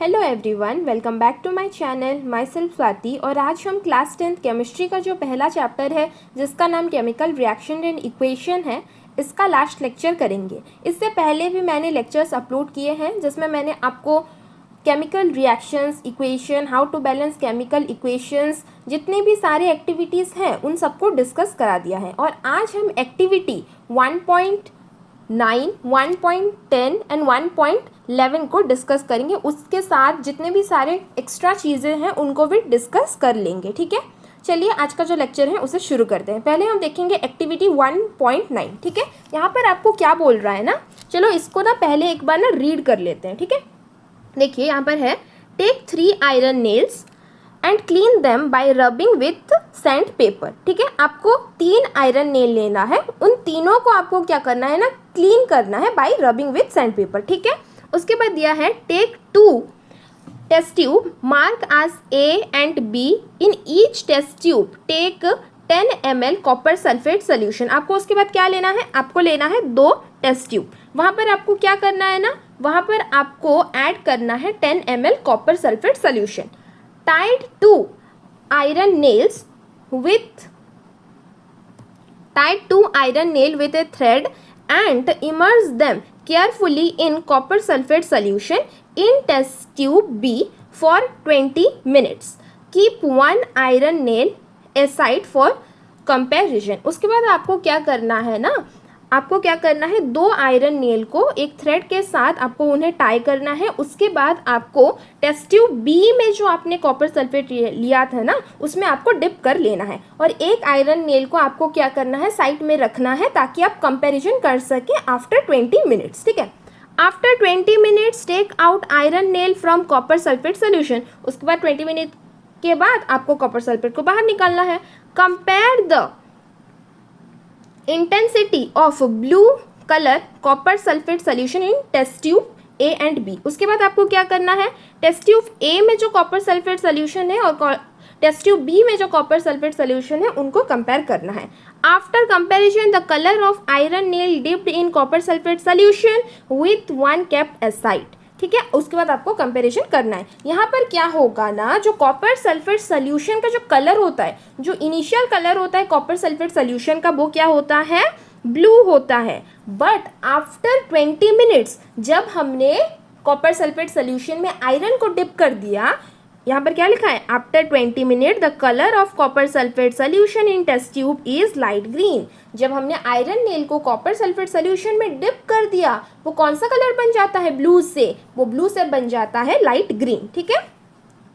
Hello everyone, welcome back to my channel. Myself Swati. और आज हम क्लास 10th केमिस्ट्री का जो पहला चैप्टर है जिसका नाम केमिकल रिएक्शन एंड इक्वेशन है, इसका लास्ट लेक्चर करेंगे। इससे पहले भी मैंने लेक्चर्स अपलोड किए हैं जिसमें मैंने आपको chemical reactions, equation, how to balance chemical equations, जितने भी सारे एक्टिविटीज़ हैं उन सबको डिस्कस करा दिया है। और आज हम एक्टिविटी 1.9, 1.10 एंड 1.11 को डिस्कस करेंगे। उसके साथ जितने भी सारे एक्स्ट्रा चीज़ें हैं उनको भी डिस्कस कर लेंगे। ठीक है, चलिए आज का जो लेक्चर है उसे शुरू करते हैं। पहले हम देखेंगे एक्टिविटी 1.9। ठीक है, यहाँ पर आपको क्या बोल रहा है ना, चलो इसको ना पहले एक बार ना रीड कर लेते हैं। ठीक है, देखिए यहाँ पर है, take 3 iron nails and clean them by rubbing with sandpaper. ठीक है, आपको 3 आयरन नेल लेना है, उन तीनों को आपको क्या करना है ना, क्लीन करना है by rubbing with sandpaper. ठीक है, उसके बाद दिया है take 2 test tube, mark as A and B, in each test tube take 10 ml copper sulphate solution. आपको उसके बाद क्या लेना है, आपको लेना है 2 टेस्ट ट्यूब। वहाँ पर आपको क्या करना है ना, वहाँ पर आपको ऐड करना है 10 ml copper sulphate solution. Tied 2 iron nails with a thread and immerse them carefully in copper sulfate solution in test tube B for 20 minutes. Keep one iron nail aside for comparison. उसके बाद आपको क्या करना है ना, आपको क्या करना है, 2 आयरन नेल को एक थ्रेड के साथ आपको उन्हें टाई करना है। उसके बाद आपको टेस्ट ट्यूब बी में जो आपने कॉपर सल्फेट लिया था ना, उसमें आपको डिप कर लेना है। और एक आयरन नेल को आपको क्या करना है, साइड में रखना है ताकि आप कंपैरिजन कर सकें आफ्टर 20 मिनट्स। ठीक है, after 20 minutes take out iron nail from copper sulphate solution. उसके बाद 20 मिनट के बाद आपको कॉपर सल्फेट को बाहर निकालना है। Compare the intensity of blue color copper sulfate solution in test tube A and B। उसके बाद आपको क्या करना है, टेस्ट ट्यूब A में जो कॉपर सल्फेट सोल्यूशन है और टेस्ट ट्यूब B में जो कॉपर सल्फेट सोल्यूशन है उनको कंपेयर करना है। After comparison the colour of iron nail dipped in copper sulphate solution with 1 kept aside. ठीक है, उसके बाद आपको कंपैरिजन करना है। यहाँ पर क्या होगा ना, जो कॉपर सल्फेट सोल्यूशन का जो कलर होता है, जो इनिशियल कलर होता है कॉपर सल्फेट सोल्यूशन का, वो क्या होता है, ब्लू होता है। बट आफ्टर 20 मिनट्स जब हमने कॉपर सल्फेट सोल्यूशन में आयरन को डिप कर दिया, यहाँ पर क्या लिखा है, after 20 minute the colour of copper sulphate solution in test tube is light green. जब हमने आयरन नेल को कॉपर सल्फेट सोल्यूशन में डिप कर दिया, वो कौन सा कलर बन जाता है, ब्लू से, वो ब्लू से बन जाता है लाइट ग्रीन। ठीक है,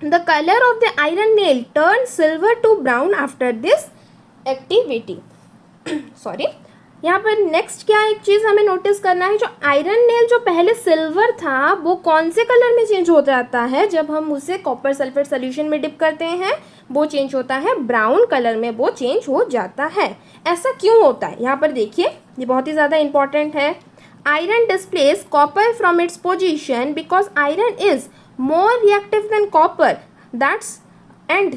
the colour of the iron nail turn silver to brown after this activity. Sorry, यहाँ पर नेक्स्ट क्या एक चीज़ हमें नोटिस करना है, जो आयरन नेल जो पहले सिल्वर था वो कौन से कलर में चेंज हो जाता है, जब हम उसे कॉपर सल्फेट सोल्यूशन में डिप करते हैं वो चेंज होता है ब्राउन कलर में, वो चेंज हो जाता है। ऐसा क्यों होता है, यहाँ पर देखिए, ये बहुत ही ज़्यादा इंपॉर्टेंट है। Iron displace copper from its position because iron is more reactive than copper, that's and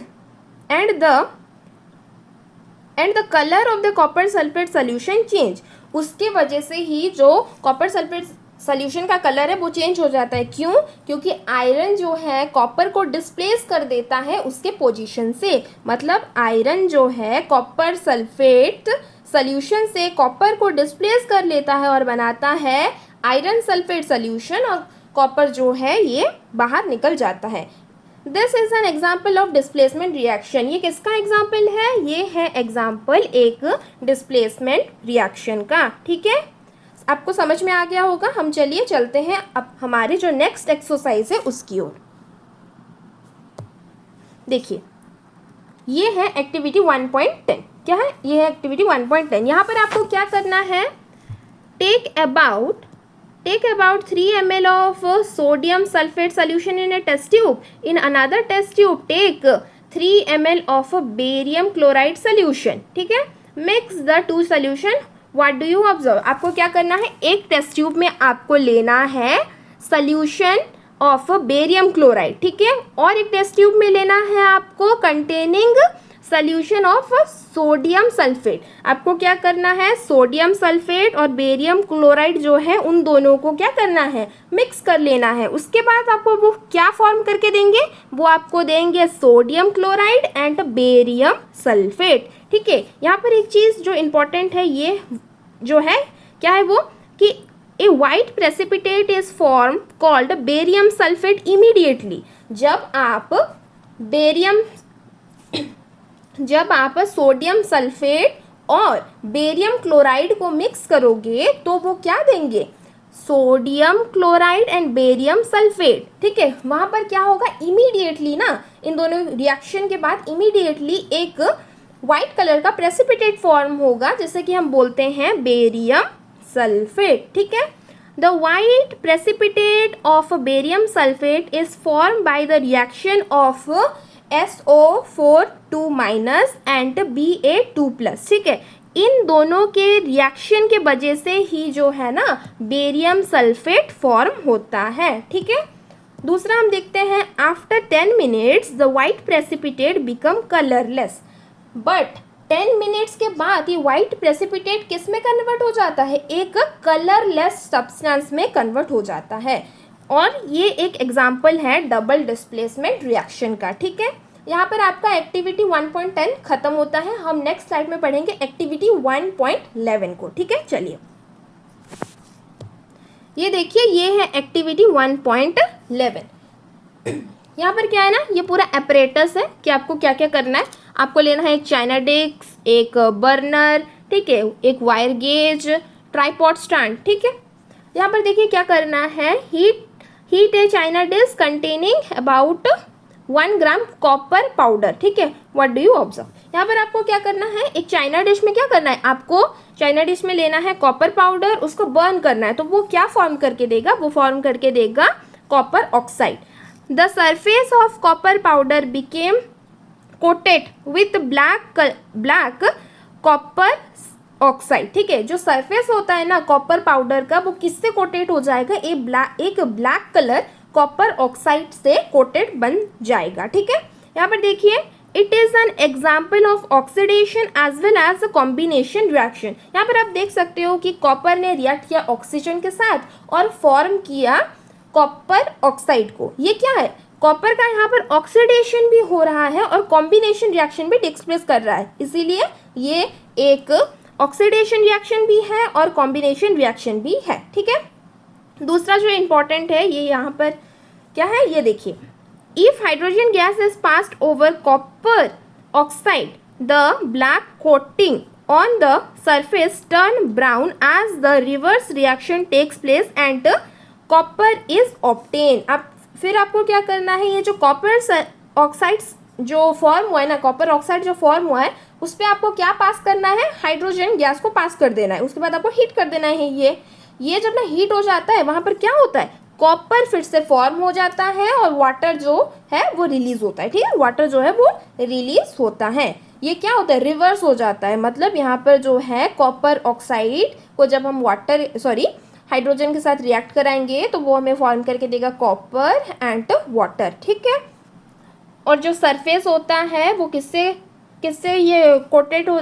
the colour of the copper sulphate solution change. उसके वजह से ही जो कॉपर सल्फेट सोल्यूशन का कलर है वो चेंज हो जाता है। क्यों, क्योंकि आयरन जो है कॉपर को डिस्प्लेस कर देता है उसके पोजीशन से। मतलब आयरन जो है कॉपर सल्फेट सोल्यूशन से कॉपर को डिस्प्लेस कर लेता है और बनाता है आयरन सल्फेट सोल्यूशन, और कॉपर जो है ये बाहर निकल जाता है। This is an example of displacement reaction. ये किसका एग्जाम्पल है, ये है एग्जाम्पल एक डिस्प्लेसमेंट रिएक्शन का। ठीक है, आपको समझ में आ गया होगा। हम चलिए चलते हैं अब हमारे जो नेक्स्ट एक्सरसाइज है उसकी ओर। देखिए, ये है एक्टिविटी 1.10। क्या है, ये है एक्टिविटी 1.10। यहाँ पर आपको क्या करना है, take about 3 ml of sodium sulfate solution in a test tube. In another test tube, take 3 ml of barium chloride solution. ठीक है, mix the two solution. What do you observe? आपको क्या करना है, एक टेस्ट ट्यूब में आपको लेना है solution of barium chloride। ठीक है, और एक टेस्ट ट्यूब में लेना है आपको containing solution of sodium sulphate. आपको क्या करना है, सोडियम सल्फेट और बेरियम क्लोराइड जो है उन दोनों को क्या करना है, मिक्स कर लेना है। उसके बाद आपको वो क्या फॉर्म करके देंगे, वो आपको देंगे sodium chloride and barium sulphate. ठीक है, यहाँ पर एक चीज़ जो इम्पोर्टेंट है, ये जो है क्या है वो, कि a white precipitate is form called barium sulphate immediately. जब आप सोडियम सल्फेट और बेरियम क्लोराइड को मिक्स करोगे तो वो क्या देंगे, sodium chloride and barium sulphate. ठीक है, वहाँ पर क्या होगा, इमीडिएटली ना, इन दोनों रिएक्शन के बाद इमीडिएटली एक वाइट कलर का प्रेसिपिटेट फॉर्म होगा, जैसे कि हम बोलते हैं बेरियम सल्फेट। ठीक है, the white precipitate of barium sulphate is form by the reaction of SO4 minus and Ba2+। ठीक है, इन दोनों के रिएक्शन के वजह से ही जो है ना बेरियम सल्फेट फॉर्म होता है। ठीक है, दूसरा हम देखते हैं, after 10 minutes the white precipitate become colourless. But 10 minutes के बाद ये वाइट प्रेसिपिटेट किस में कन्वर्ट हो जाता है, एक कलरलेस सब्सटेंस में कन्वर्ट हो जाता है। और ये एक एग्जाम्पल है डबल डिस्प्लेसमेंट रिएक्शन का। ठीक है, यहाँ पर आपका एक्टिविटी 1.10 खत्म होता है। हम नेक्स्ट स्लाइड में पढ़ेंगे एक्टिविटी 1.11 को। ठीक है, चलिए ये देखिए, ये है एक्टिविटी 1.11। यहाँ पर क्या है ना, ये पूरा एपरेटस है कि आपको क्या क्या करना है। आपको लेना है एक चाइना डिस्क, एक बर्नर, ठीक है, एक वायर गेज, ट्राइपॉड स्टैंड। ठीक है, यहाँ पर देखिए क्या करना है, heat a china dish containing about 1 gram copper powder. ठीक है, व्हाट डू यू ऑब्जर्व, यहाँ पर आपको क्या करना है, एक चाइना डिश में क्या करना है, आपको चाइना डिश में लेना है कॉपर पाउडर, उसको बर्न करना है। तो वो क्या फॉर्म करके देगा, वो फॉर्म करके देगा copper oxide. The surface of copper powder became coated with black copper oxide. ठीक है, जो सरफेस होता है ना कॉपर पाउडर का, वो किससे कोटेड हो जाएगा, एक ब्लैक कलर कॉपर ऑक्साइड से कोटेड बन जाएगा। ठीक है, यहाँ पर देखिए, it is an example of oxidation as well as combination reaction. यहाँ पर आप देख सकते हो कि कॉपर ने रिएक्ट किया ऑक्सीजन के साथ और फॉर्म किया कॉपर ऑक्साइड को। ये क्या है, कॉपर का यहाँ पर ऑक्सीडेशन भी हो रहा है और कॉम्बिनेशन रिएक्शन भी टेक्स प्लेस कर रहा है, इसीलिए ये एक ऑक्सीडेशन रिएक्शन भी है और कॉम्बिनेशन रिएक्शन भी है। ठीक है, दूसरा जो इम्पोर्टेंट है, ये यहाँ पर क्या है, ये देखिए, if hydrogen gas is passed over copper oxide the black coating on the surface turn brown as the reverse reaction takes place and copper is obtain. अब फिर आपको क्या करना है, ये जो कॉपर ऑक्साइड जो फॉर्म हुआ है ना, कॉपर ऑक्साइड जो फॉर्म हुआ है, उस पर आपको क्या पास करना है, हाइड्रोजन गैस को पास कर देना है। उसके बाद आपको हीट कर देना है। ये जब ना हीट हो जाता है, वहाँ पर क्या होता है, कॉपर फिर से फॉर्म हो जाता है और वाटर जो है वो रिलीज होता है। ठीक है, वाटर जो है वो रिलीज होता है। ये क्या होता है, रिवर्स हो जाता है। मतलब यहाँ पर जो है कॉपर ऑक्साइड को जब हम हाइड्रोजन के साथ रिएक्ट कराएंगे तो वो हमें फॉर्म करके देगा कॉपर एंड वाटर। ठीक है, और जो सरफेस होता है वो किससे ये कोटेड हो,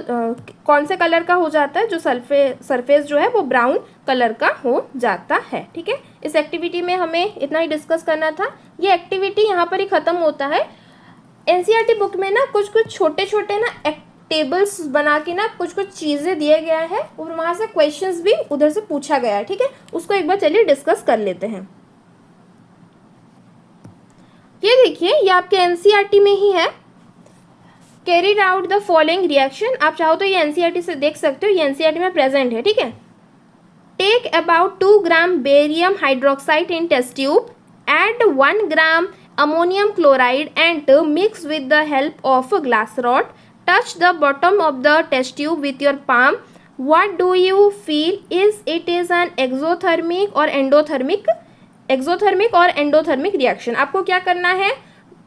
कौन से कलर का हो जाता है, जो सरफेस जो है वो ब्राउन कलर का हो जाता है। ठीक है, इस एक्टिविटी में हमें इतना ही डिस्कस करना था। ये एक्टिविटी यहाँ पर ही ख़त्म होता है। एनसीईआरटी बुक में ना कुछ छोटे छोटे ना टेबल्स बना के ना कुछ चीज़ें दिए गया है और वहाँ से क्वेश्चंस भी उधर से पूछा गया है। ठीक है, उसको एक बार चलिए डिस्कस कर लेते हैं। ये देखिए, ये आपके एनसीईआरटी में ही है। Carried out the following reaction. आप चाहो तो ये एनसीईआरटी से देख सकते हो, ये एनसीईआरटी में प्रेजेंट है। ठीक है, take about 2 gram barium hydroxide in test tube, add 1 gram ammonium chloride and mix with the help of glass rod, touch the bottom of the test tube with your palm. What do you feel? It is an exothermic or endothermic reaction. आपको क्या करना है,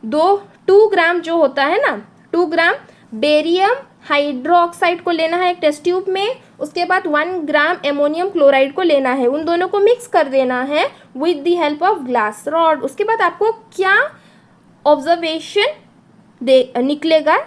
2 ग्राम जो होता है ना, 2 gram barium hydroxide को लेना है एक टेस्ट ट्यूब में। उसके बाद 1 ग्राम एमोनियम क्लोराइड को लेना है, उन दोनों को मिक्स कर देना है with the help of glass rod. उसके बाद आपको क्या ऑब्जर्वेशन निकलेगा,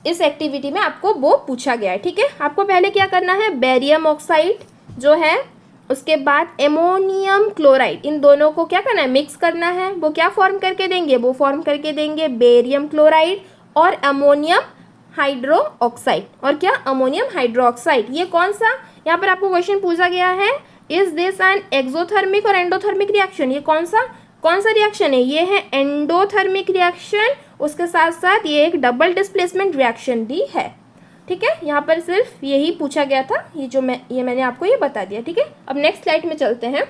इस एक्टिविटी में आपको वो पूछा गया है, ठीक है। आपको पहले क्या करना है, बेरियम ऑक्साइड जो है, उसके बाद एमोनियम क्लोराइड, इन दोनों को क्या करना है, मिक्स करना है। वो क्या फॉर्म करके देंगे, वो फॉर्म करके देंगे बेरियम क्लोराइड और अमोनियम हाइड्रो ऑक्साइड, और क्या, अमोनियम हाइड्रो ऑक्साइड। ये कौन सा, यहाँ पर आपको क्वेश्चन पूछा गया है, इज दिस एन एक्सोथर्मिक और एंडोथर्मिक रिएक्शन। ये कौन सा रिएक्शन है, ये है एंडोथर्मिक रिएक्शन, उसके साथ साथ ये एक डबल डिस्प्लेसमेंट रिएक्शन भी है, ठीक है। यहाँ पर सिर्फ यही पूछा गया था, ये मैंने आपको ये बता दिया, ठीक है। अब नेक्स्ट स्लाइड में चलते हैं।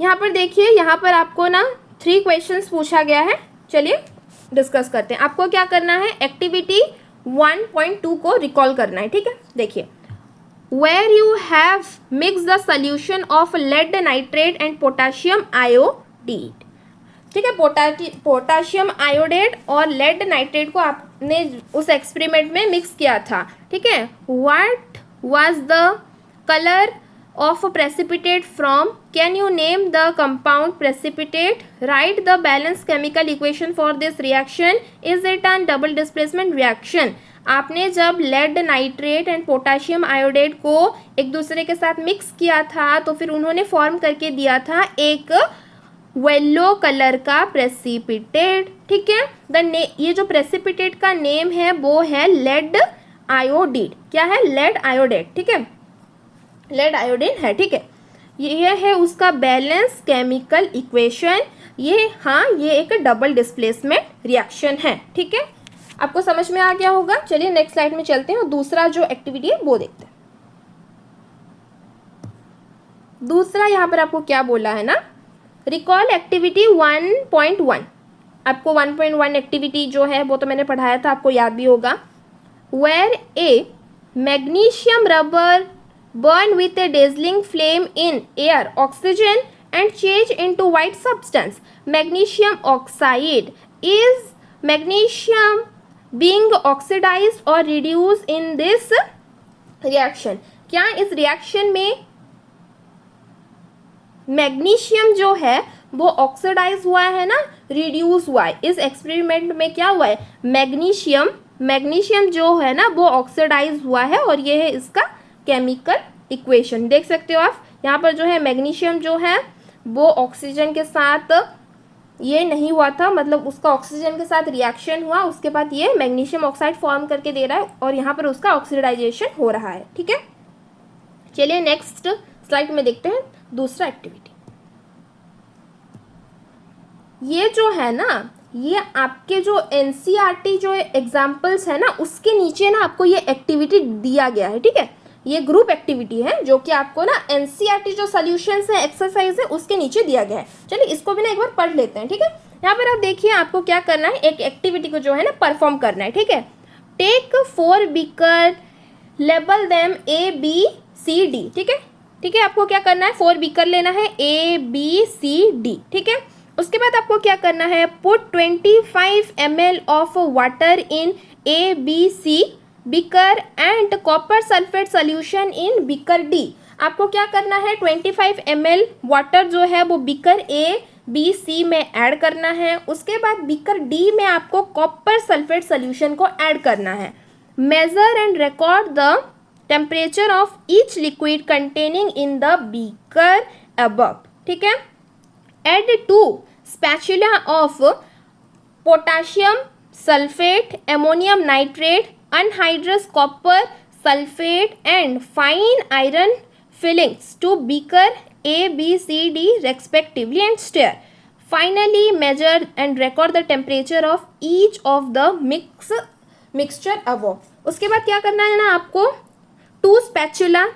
यहाँ पर देखिए, यहाँ पर आपको ना 3 क्वेश्चंस पूछा गया है। चलिए डिस्कस करते हैं। आपको क्या करना है, एक्टिविटी 1.2 को रिकॉल करना है, ठीक है। देखिए, where you have mixed the solution of lead nitrate and potassium iodide, ठीक है। पोटाशियम आयोडेट और लेड नाइट्रेट को आपने उस एक्सपेरिमेंट में मिक्स किया था, ठीक है। What was the colour of precipitate from, can you name the compound precipitate, write the balance chemical equation for this reaction, is it an double displacement reaction. आपने जब lead nitrate and potassium iodate को एक दूसरे के साथ mix किया था तो फिर उन्होंने फॉर्म करके दिया था एक येलो कलर का प्रेसिपिटेट, ठीक है। ये जो प्रेसिपिटेट का नेम है वो है लेड आयोडीड। क्या है, लेड आयोडेट, ठीक है, लेड आयोडीन है, ठीक है। ये है उसका बैलेंस केमिकल इक्वेशन। ये एक डबल डिस्प्लेसमेंट रिएक्शन है, ठीक है। आपको समझ में आ गया होगा। चलिए नेक्स्ट स्लाइड में चलते हैं और दूसरा जो एक्टिविटी है वो देखते हैं। दूसरा यहाँ पर आपको क्या बोला है ना, रिकॉल एक्टिविटी 1.1। आपको 1.1 एक्टिविटी जो है वो तो मैंने पढ़ाया था, आपको याद भी होगा। Where a magnesium rubber burn with a dazzling flame in air oxygen and change into white substance magnesium oxide, is magnesium being oxidized or reduced in this reaction। क्या इस रिएक्शन में मैग्नीशियम जो है वो ऑक्सीडाइज हुआ है ना, reduce हुआ है। इस एक्सपेरिमेंट में क्या हुआ है, मैग्नीशियम जो है ना वो ऑक्सीडाइज हुआ है, और ये है इसका केमिकल इक्वेशन। देख सकते हो आप, यहाँ पर जो है मैग्नीशियम जो है वो ऑक्सीजन के साथ ये नहीं हुआ था, मतलब उसका ऑक्सीजन के साथ रिएक्शन हुआ, उसके बाद ये मैग्नीशियम ऑक्साइड फॉर्म करके दे रहा है और यहाँ पर उसका ऑक्सीडाइजेशन हो रहा है, ठीक है। चलिए नेक्स्ट स्लाइड में देखते हैं दूसरा एक्टिविटी। ये जो है ना, ये आपके जो एनसीईआरटी जो एग्जाम्पल्स है ना उसके नीचे ना आपको ये एक्टिविटी दिया गया है, ठीक है। ये ग्रुप एक्टिविटी है जो कि आपको ना एनसीईआरटी जो सॉल्यूशंस है, एक्सरसाइज है, उसके नीचे दिया गया है। चलिए इसको भी ना एक बार पढ़ लेते हैं, ठीक है। यहाँ पर आप देखिए, आपको क्या करना है, एक एक्टिविटी को जो है ना परफॉर्म करना है, ठीक है। Take 4 beaker, label them A B C D, ठीक है, ठीक है। आपको क्या करना है, 4 बीकर लेना है, A B C D, ठीक है। उसके बाद आपको क्या करना है, put 25 ml of water in A B C beaker and copper sulphate solution in beaker D. आपको क्या करना है, 25 ml वाटर जो है वो बीकर ए बी सी में ऐड करना है। उसके बाद बीकर डी में आपको कॉपर सल्फेट सोल्यूशन को ऐड करना है। Measure and record the temperature of each liquid containing in the beaker above, ठीक है। Add 2 spatula of potassium sulphate, ammonium nitrate, anhydrous copper sulfate and fine iron fillings to beaker A, B, C, D respectively and stir. Finally, measure and record the temperature of each of the mixture above. उसके बाद क्या करना है ना आपको, 2 spatula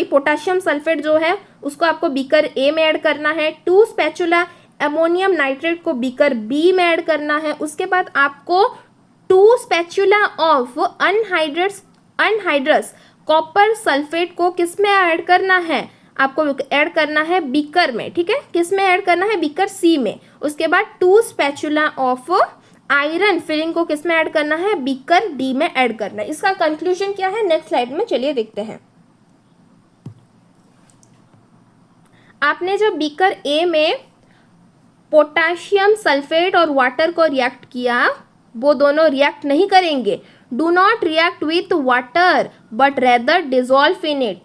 potassium sulphate जो है उसको आपको बीकर ए में ऐड करना है। 2 स्पैचुला अमोनियम नाइट्रेट को बीकर बी में ऐड करना है। उसके बाद आपको 2 spatula of anhydrous copper sulphate को किस में ऐड करना है, आपको ऐड करना है बीकर में, ठीक है। किस में ऐड करना है, बीकर सी में। उसके बाद 2 स्पैचुला ऑफ आयरन फिलिंग को किस में ऐड करना है, बीकर डी में ऐड करना है। इसका कंक्लूजन क्या है, नेक्स्ट स्लाइड में चलिए देखते हैं। आपने जब बीकर ए में पोटाशियम सल्फेट और वाटर को रिएक्ट किया, वो दोनों रिएक्ट नहीं करेंगे। Do not react with water but rather dissolve in it.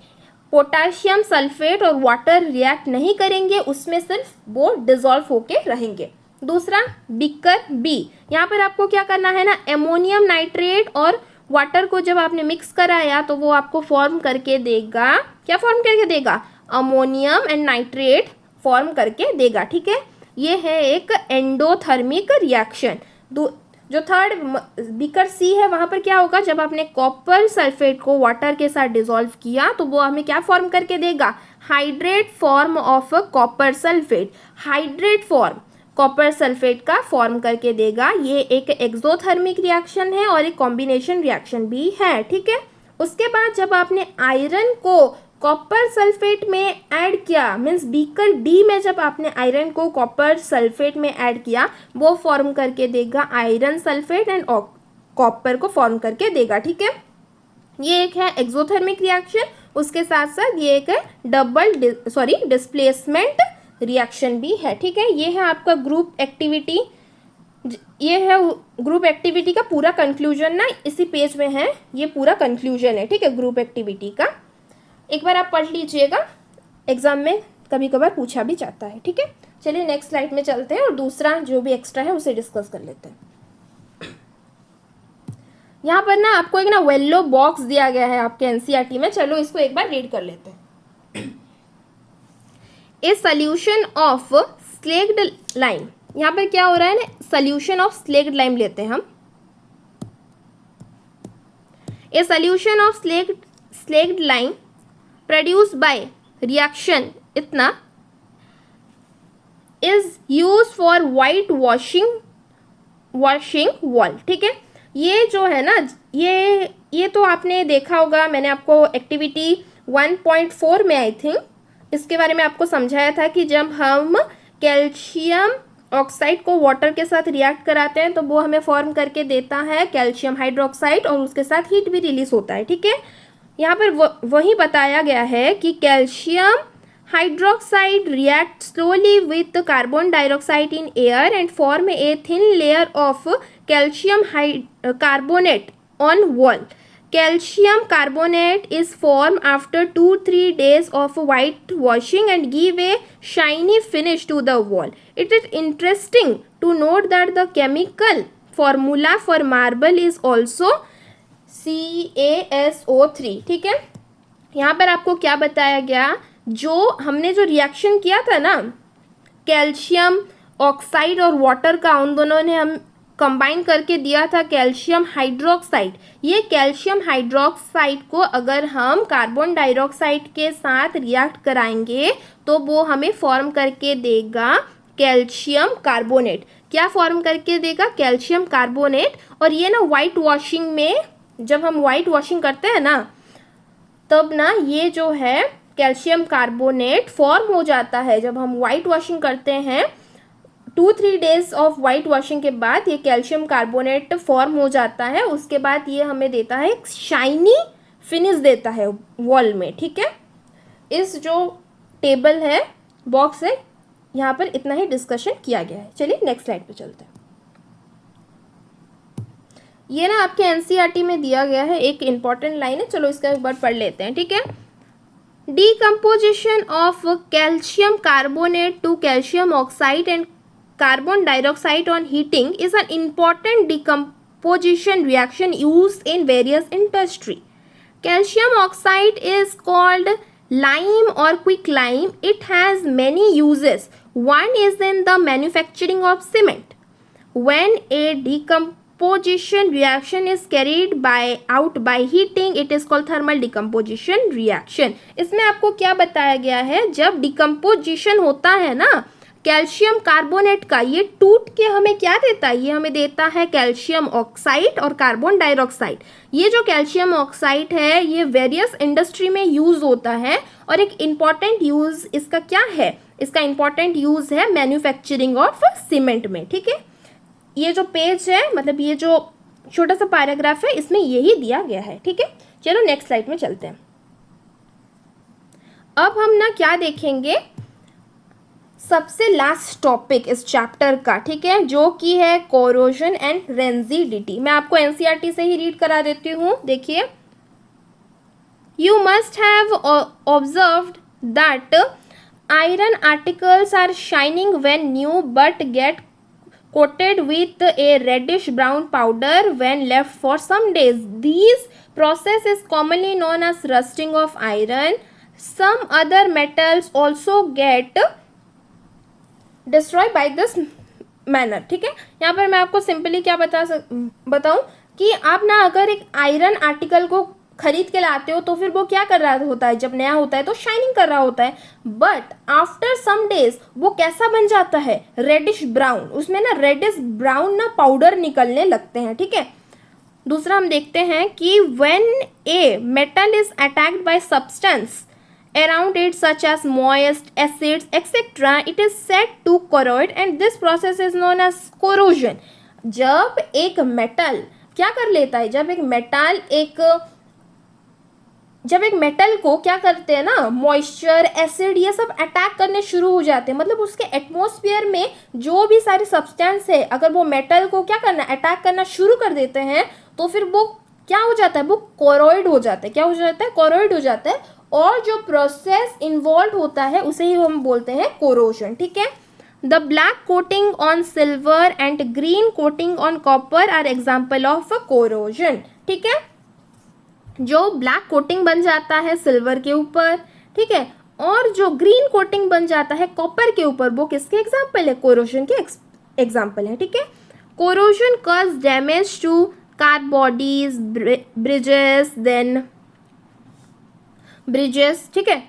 Potassium sulphate और वाटर रिएक्ट नहीं करेंगे, उसमें सिर्फ वो डिजॉल्व होके रहेंगे। दूसरा बीकर बी, यहाँ पर आपको क्या करना है ना, एमोनियम नाइट्रेट और वाटर को जब आपने मिक्स कराया तो वो आपको फॉर्म करके देगा, क्या फॉर्म करके देगा, अमोनियम एंड नाइट्रेट फॉर्म करके देगा। ठीक है, ये है एक एंडोथर्मिक रिएक्शन। जो थर्ड बीकर सी है, वहाँ पर क्या होगा, जब आपने कॉपर सल्फेट को वाटर के साथ डिसॉल्व किया तो वो हमें क्या फॉर्म करके देगा, hydrate form of copper sulphate. Hydrate form copper sulphate का फॉर्म करके देगा। ये एक एक्सोथर्मिक रिएक्शन है और एक कॉम्बिनेशन रिएक्शन भी है। ठीक है, उसके बाद जब आपने आयरन को कॉपर सल्फेट में ऐड किया, मीन्स बीकर डी में जब आपने आयरन को कॉपर सल्फेट में ऐड किया, वो फॉर्म करके देगा आयरन सल्फेट एंड कॉपर को फॉर्म करके देगा। ठीक है, ये एक है एक्सोथर्मिक रिएक्शन, उसके साथ साथ ये एक है डिस्प्लेसमेंट रिएक्शन भी है। ठीक है, ये है आपका ग्रुप एक्टिविटी। ये है ग्रुप एक्टिविटी का पूरा कंक्लूजन ना, इसी पेज में है, ये पूरा कंक्लूजन है। ठीक है, ग्रुप एक्टिविटी का एक बार आप पढ़ लीजिएगा, एग्जाम में कभी कभार पूछा भी जाता है। ठीक है, चलिए नेक्स्ट स्लाइड में चलते हैं और दूसरा जो भी एक्स्ट्रा है उसे डिस्कस कर लेते हैं। यहाँ पर ना आपको एक ना येलो बॉक्स दिया गया है आपके एनसीईआरटी में, चलो इसको एक बार रीड कर लेते हैं। ए सॉल्यूशन ऑफ स्लेक्ड लाइम, यहाँ पर क्या हो रहा है ना, सॉल्यूशन ऑफ स्लेक्ड लाइम लेते हैं हम। ए solution of slaked lime produced by reaction इतना is used for white washing wall। ठीक है, ये जो है ना, ये तो आपने देखा होगा, मैंने आपको एक्टिविटी 1.4 में आई थिंक इसके बारे में आपको समझाया था कि जब हम कैल्शियम ऑक्साइड को वाटर के साथ रिएक्ट कराते हैं तो वो हमें फॉर्म करके देता है कैल्शियम हाइड्रोक्साइड और उसके साथ हीट भी रिलीज होता है। ठीक है, यहाँ पर वही बताया गया है कि calcium hydroxide react slowly with carbon dioxide in air and form a thin layer of calcium carbonate on wall. Calcium carbonate is form after 2-3 days of white washing and give a shiny finish to the wall. It is interesting to note that the chemical formula for marble is also CaSO3। ठीक है, यहाँ पर आपको क्या बताया गया, जो हमने जो रिएक्शन किया था ना कैल्शियम ऑक्साइड और वाटर का, उन दोनों ने हम कंबाइन करके दिया था कैल्शियम हाइड्रोक्साइड। ये कैल्शियम हाइड्रोक्साइड को अगर हम कार्बन डाइऑक्साइड के साथ रिएक्ट कराएंगे तो वो हमें फॉर्म करके देगा कैल्शियम कार्बोनेट। क्या फॉर्म करके देगा, कैल्शियम कार्बोनेट। और ये ना वाइट वॉशिंग में, जब हम वाइट वॉशिंग करते हैं ना तब ना ये जो है कैल्शियम कार्बोनेट फॉर्म हो जाता है। जब हम वाइट वॉशिंग करते हैं 2-3 days ऑफ वाइट वॉशिंग के बाद ये कैल्शियम कार्बोनेट फॉर्म हो जाता है। उसके बाद ये हमें देता है एक शाइनी फिनिश देता है वॉल में। ठीक है, इस जो टेबल है, बॉक्स है, यहाँ पर इतना ही डिस्कशन किया गया है। चलिए नेक्स्ट स्लाइड पे चलते हैं। ये ना आपके एनसीईआरटी में दिया गया है, एक इम्पॉर्टेंट लाइन है, चलो इसका एक बार पढ़ लेते हैं। ठीक है, decomposition of calcium carbonate to calcium oxide and carbon dioxide on heating is an important decomposition reaction used in various industry. Calcium oxide is called lime or quicklime. It has many uses. One is in the manufacturing of cement. When a decomposition reaction is carried out by heating, it is called thermal decomposition reaction. इसमें आपको क्या बताया गया है, जब decomposition होता है ना कैल्शियम कार्बोनेट का, ये टूट के हमें क्या देता है, ये हमें देता है कैल्शियम ऑक्साइड और कार्बन डाइऑक्साइड। ये जो कैल्शियम ऑक्साइड है ये वेरियस इंडस्ट्री में यूज होता है और एक इम्पॉर्टेंट यूज इसका क्या है, इसका इम्पॉर्टेंट यूज है मैन्युफैक्चरिंग ऑफ सीमेंट में। ठीक है, ये जो पेज है, मतलब ये जो छोटा सा पैराग्राफ है, इसमें यही दिया गया है। ठीक है, चलो नेक्स्ट स्लाइड में चलते हैं। अब हम ना क्या देखेंगे, सबसे लास्ट टॉपिक इस चैप्टर का, ठीक है, जो कि है कोरोजन एंड रेंजिडिटी। मैं आपको एनसीईआरटी से ही रीड करा देती हूँ, देखिए। You must have observed that iron articles are shining when new but get coated with a reddish brown powder when left for some days. This process is commonly known as rusting of iron. Some other metals also get destroyed by this manner. ठीक है, यहाँ पर मैं आपको simply क्या बताऊँ कि आप ना अगर एक आयरन आर्टिकल को खरीद के लाते हो तो फिर वो क्या कर रहा होता है, जब नया होता है तो शाइनिंग कर रहा होता है, बट आफ्टर सम डेज वो कैसा बन जाता है, रेडिश ब्राउन, उसमें ना रेडिश ब्राउन ना पाउडर निकलने लगते हैं। ठीक है, दूसरा हम देखते हैं कि when a metal is attacked by substance around it such as moist, acids, etc. it is said to corrode and this process is known as corrosion. जब एक मेटल क्या कर लेता है, जब एक मेटल को क्या करते हैं ना, मॉइस्चर, एसिड, ये सब अटैक करने शुरू हो जाते हैं, मतलब उसके एटमॉस्फेयर में जो भी सारे सब्सटेंस है अगर वो मेटल को क्या करना, अटैक करना शुरू कर देते हैं तो फिर वो क्या हो जाता है, वो कोरोइड हो जाता है। क्या हो जाता है, कोरोइड हो जाता है, और जो प्रोसेस इन्वॉल्व होता है उसे ही हम बोलते हैं कोरोजन। ठीक है, the black coating on silver and green coating on copper are example of corrosion. ठीक है, जो ब्लैक कोटिंग बन जाता है सिल्वर के ऊपर, ठीक है, और जो ग्रीन कोटिंग बन जाता है कॉपर के ऊपर, वो किसके एग्जाम्पल है, कोरोजन के एग्जाम्पल है। ठीक है, corrosion cause damage to car bodies, bridges, ठीक है,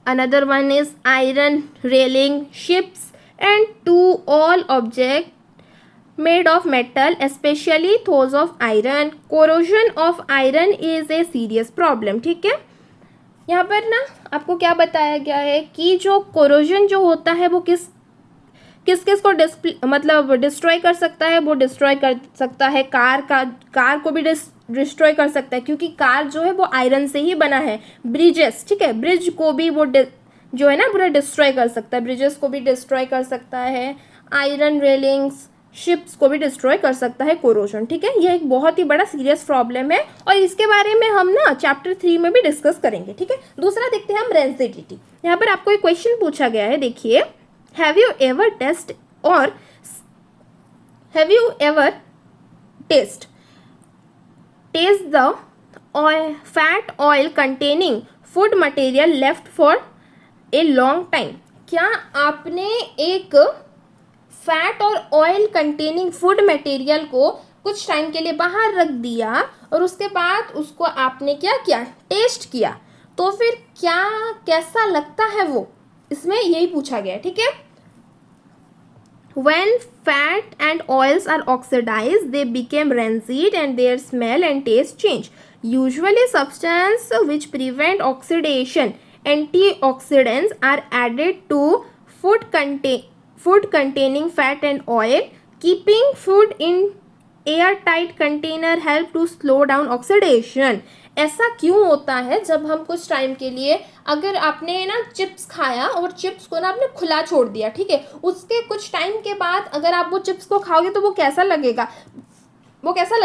another one is iron railing, ships and to all object made of metal, especially those of iron. Corrosion of iron is a serious problem. ठीक है, यहाँ पर ना आपको क्या बताया गया है कि जो कोरोजन जो होता है वो किस को डिस्ट्रॉय कर सकता है, वो डिस्ट्रॉय कर सकता है कार को भी डिस्ट्रॉय कर सकता है, क्योंकि कार जो है वो आयरन से ही बना है। ब्रिजेस, ठीक है, ब्रिज को भी वो जो है ना पूरा डिस्ट्रॉय कर सकता है, ब्रिजेस को भी डिस्ट्रॉय कर सकता है, आयरन रेलिंग्स, शिप्स को भी डिस्ट्रॉय कर सकता है कोरोजन। ठीक है, ये एक बहुत ही बड़ा सीरियस प्रॉब्लम है और इसके बारे में हम ना चैप्टर 3 में भी डिस्कस करेंगे। ठीक है, दूसरा देखते हैं हम रेंजिडिटी। यहाँ पर आपको एक क्वेश्चन पूछा गया है, देखिए, have you ever test the fat oil containing food material left for a long time. क्या आपने एक फैट और ऑयल कंटेनिंग फूड मटेरियल को कुछ टाइम के लिए बाहर रख दिया और उसके बाद उसको आपने क्या किया, टेस्ट किया, तो फिर कैसा लगता है वो, इसमें यही पूछा गया है। ठीक है, when fat and oils are oxidized they become rancid and their smell and taste change. Usually substance which prevent oxidation, antioxidants, are added to food containing fat and oil. Keeping food in airtight container help to slow down oxidation. ऐसा क्यों होता है, जब हम कुछ time के लिए अगर आपने ना चिप्स खाया और चिप्स को ना आपने खुला छोड़ दिया, ठीक है, उसके कुछ टाइम के बाद अगर आप वो चिप्स को खाओगे तो वो कैसा लगेगा, वो कैसा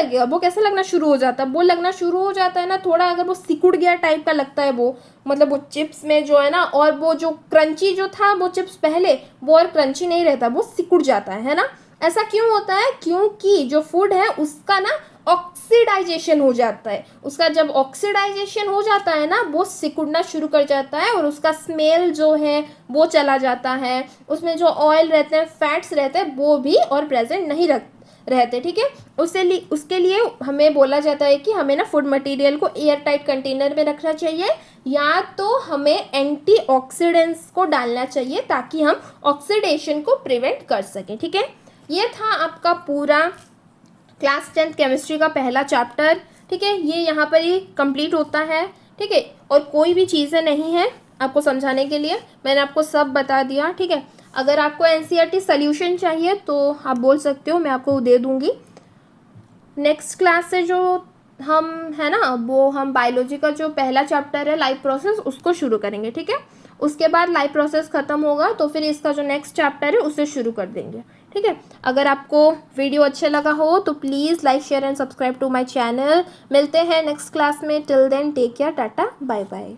लगना शुरू हो जाता है, वो लगना शुरू हो जाता है ना थोड़ा, अगर वो सिकुड़ गया टाइप का लगता है वो, मतलब वो चिप्स में जो है ना, और वो जो क्रंची जो था वो चिप्स पहले, वो और क्रंची नहीं रहता, वो सिकुड़ जाता है ना। ऐसा क्यों होता है, क्योंकि जो फूड है उसका ना ऑक्सीडाइजेशन हो जाता है, उसका जब ऑक्सीडाइजेशन हो जाता है ना वो सिकुड़ना शुरू कर जाता है और उसका स्मेल जो है वो चला जाता है, उसमें जो ऑयल रहते हैं, फैट्स रहते हैं, वो भी और प्रेजेंट नहीं रहते। ठीक है, उसके लिए हमें बोला जाता है कि हमें ना फूड मटेरियल को एयर टाइट कंटेनर में रखना चाहिए, या तो हमें एंटीऑक्सीडेंट्स को डालना चाहिए ताकि हम ऑक्सीडेशन को प्रिवेंट कर सकें। ठीक है, ये था आपका पूरा क्लास 10th केमिस्ट्री का पहला चैप्टर। ठीक है, ये यहाँ पर ही कंप्लीट होता है। ठीक है, और कोई भी चीज़ें नहीं है आपको समझाने के लिए, मैंने आपको सब बता दिया। ठीक है, अगर आपको एनसीईआरटी सॉल्यूशन चाहिए तो आप बोल सकते हो, मैं आपको दे दूँगी। नेक्स्ट क्लास से जो हम है ना वो हम बायोलॉजी का जो पहला चैप्टर है लाइफ प्रोसेस उसको शुरू करेंगे, ठीक है। उसके बाद लाइफ प्रोसेस ख़त्म होगा तो फिर इसका जो नेक्स्ट चैप्टर है उसे शुरू कर देंगे, ठीक है। अगर आपको वीडियो अच्छे लगा हो तो please like share and subscribe to my channel. मिलते हैं नेक्स्ट क्लास में। Till then take care, tata bye bye.